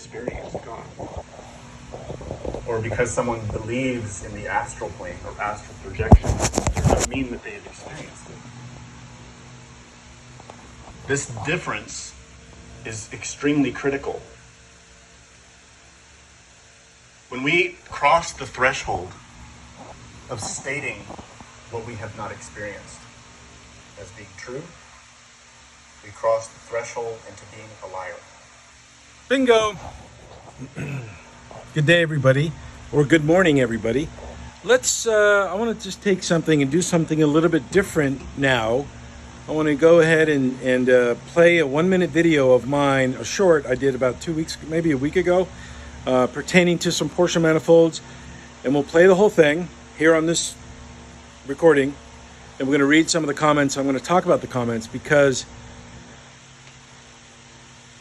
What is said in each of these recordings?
experienced God. Or because someone believes in the astral plane or astral projection, does not mean that they have experienced it. This difference is extremely critical. When we cross the threshold of stating what we have not experienced as being true, we cross the threshold into being a liar. Bingo! Good day, everybody, or good morning, everybody. I want to just take something and do something a little bit different now. I want to go ahead and play a 1-minute video of mine, a short I did about 2 weeks, maybe a week ago, pertaining to some Porsche manifolds. And we'll play the whole thing here on this recording. And we're going to read some of the comments. I'm going to talk about the comments because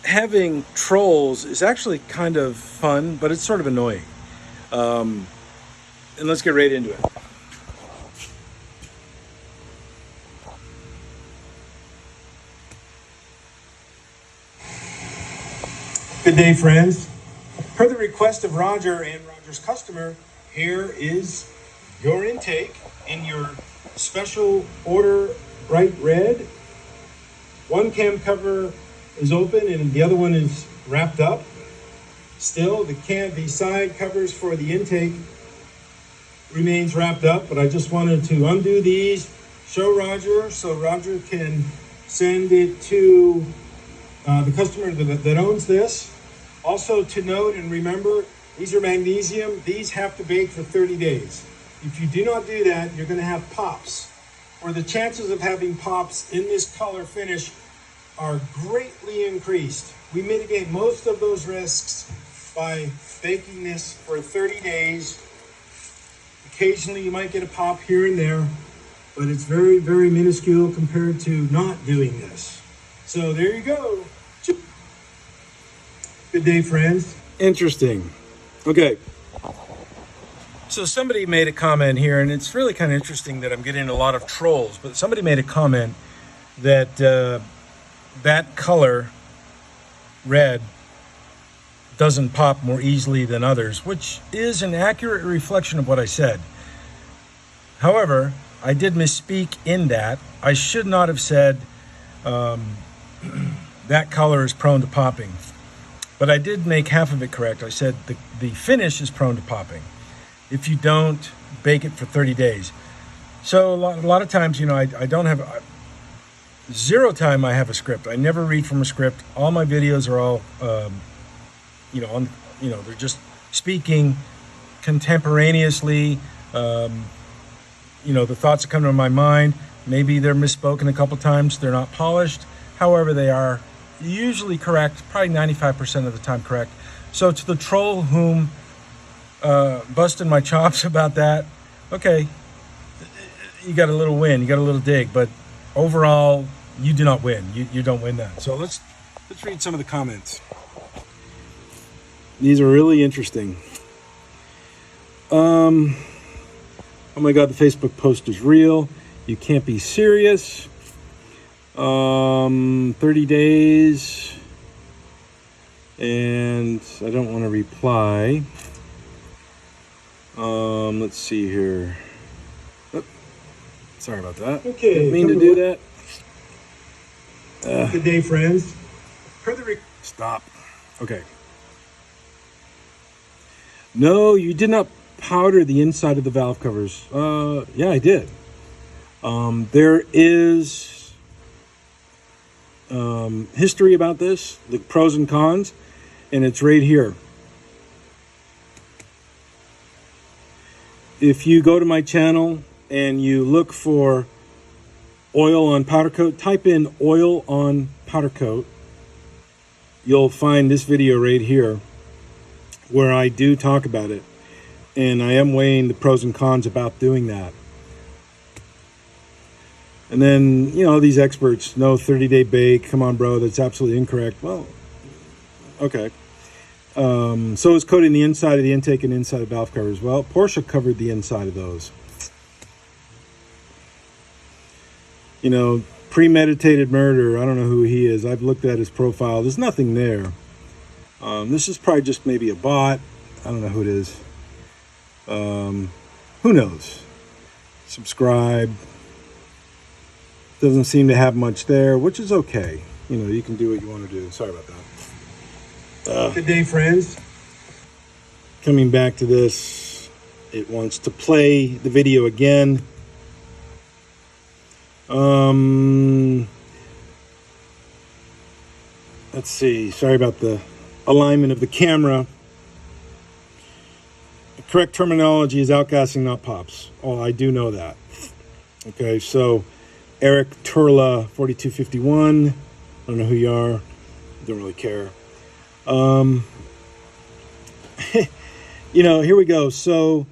having trolls is actually kind of fun, but it's sort of annoying. And let's get right into it. Good day, friends. Per the request of Roger and Roger's customer, here is your intake in your special order bright red. One cam cover is open and the other one is wrapped up. Still, the side covers for the intake remains wrapped up, but I just wanted to undo these, show Roger so Roger can send it to the customer that owns this. Also to note and remember, these are magnesium. These have to bake for 30 days. If you do not do that, you're going to have pops. Or the chances of having pops in this color finish are greatly increased. We mitigate most of those risks by baking this for 30 days. Occasionally you might get a pop here and there, but it's very, very minuscule compared to not doing this. So there you go. Good day, friends. Interesting. Okay. So somebody made a comment here, and it's really kind of interesting that I'm getting a lot of trolls, but somebody made a comment that that color, red, doesn't pop more easily than others, which is an accurate reflection of what I said. However, I did misspeak in that. I should not have said that color is prone to popping. But I did make half of it correct. I said the finish is prone to popping if you don't bake it for 30 days. So a lot of times, I don't have zero time I have a script. I never read from a script. All my videos are all, they're just speaking contemporaneously. The thoughts that come to my mind, maybe they're misspoken a couple times. They're not polished. However, they are usually correct, probably 95% of the time correct. So to the troll whom busted my chops about that, okay, you got a little win, you got a little dig, but overall, you do not win. You don't win that. So let's read some of the comments. These are really interesting. Oh my God, the Facebook post is real. You can't be serious. 30 days, and I don't want to reply. Let's see here. Oh, sorry about that. Okay. Didn't mean to do that. Good day, friends. Stop. Okay. No, you did not powder the inside of the valve covers. Yeah, I did. There is history about this, the pros and cons, and it's right here. If you go to my channel and you look for oil on powder coat, type in oil on powder coat, you'll find this video right here where I do talk about it, and I am weighing the pros and cons about doing that. And then, these experts, no 30-day bake. Come on, bro, that's absolutely incorrect. Well, okay. So is coating the inside of the intake and inside of valve covers. Well, Porsche covered the inside of those. Premeditated murder. I don't know who he is. I've looked at his profile. There's nothing there. This is probably just maybe a bot. I don't know who it is. Who knows? Subscribe. Doesn't seem to have much there, which is okay. You know, you can do what you want to do. Sorry about that. Good day, friends. Coming back to this, it wants to play the video again. Let's see. Sorry about the alignment of the camera. The correct terminology is outgassing, not pops. Oh, I do know that. Okay, so Eric Turla, 4251. I don't know who you are. Don't really care. You know, here we go. So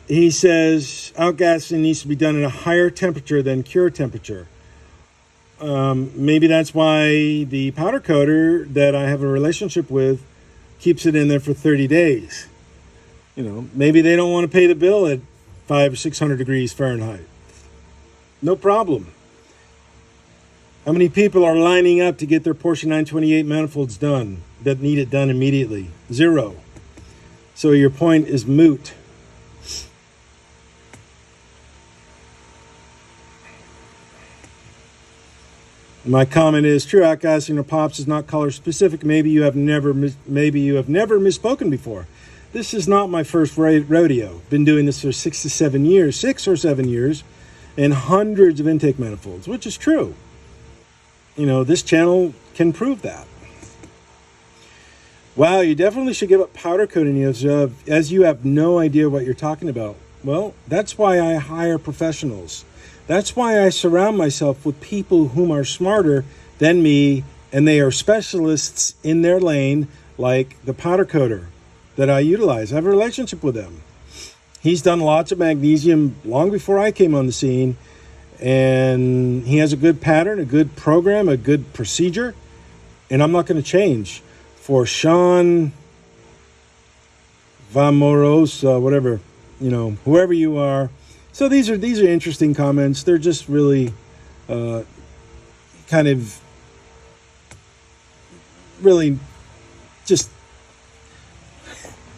he says outgassing needs to be done at a higher temperature than cure temperature. Maybe that's why the powder coater that I have a relationship with keeps it in there for 30 days. You know, maybe they don't want to pay the bill at 500 or 600 degrees Fahrenheit. No problem. How many people are lining up to get their Porsche 928 manifolds done that need it done immediately? 0. So your point is moot. My comment is true outgassing or pops is not color specific. Maybe you have never misspoken before. This is not my first rodeo. Been doing this for 6 or 7 years, and hundreds of intake manifolds, which is true. You know, this channel can prove that. Wow, you definitely should give up powder coating as you have no idea what you're talking about. Well, that's why I hire professionals. That's why I surround myself with people whom are smarter than me, and they are specialists in their lane, like the powder coater that I utilize. I have a relationship with him. He's done lots of magnesium long before I came on the scene, and he has a good pattern, a good program, a good procedure, and I'm not going to change for Sean Vamorosa, whatever, you know, whoever you are. So these are interesting comments. They're just really just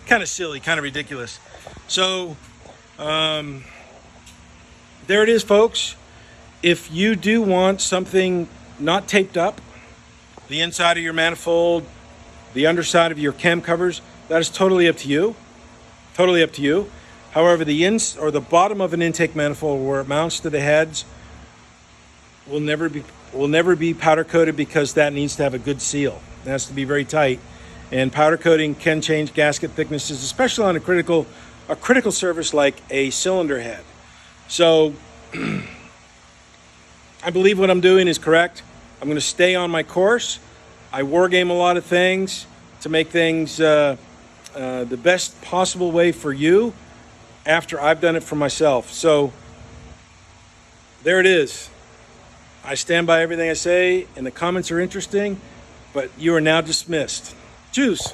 kind of silly, kind of ridiculous. So there it is, folks. If you do want something not taped up, the inside of your manifold, the underside of your cam covers, that is totally up to you. Totally up to you. However, the bottom of an intake manifold where it mounts to the heads will never be powder coated, because that needs to have a good seal. It has to be very tight. And powder coating can change gasket thicknesses, especially on a critical surface like a cylinder head. So I believe what I'm doing is correct. I'm going to stay on my course. I war game a lot of things to make things the best possible way for you after I've done it for myself. So there it is. I stand by everything I say, and the comments are interesting, but you are now dismissed. Juice.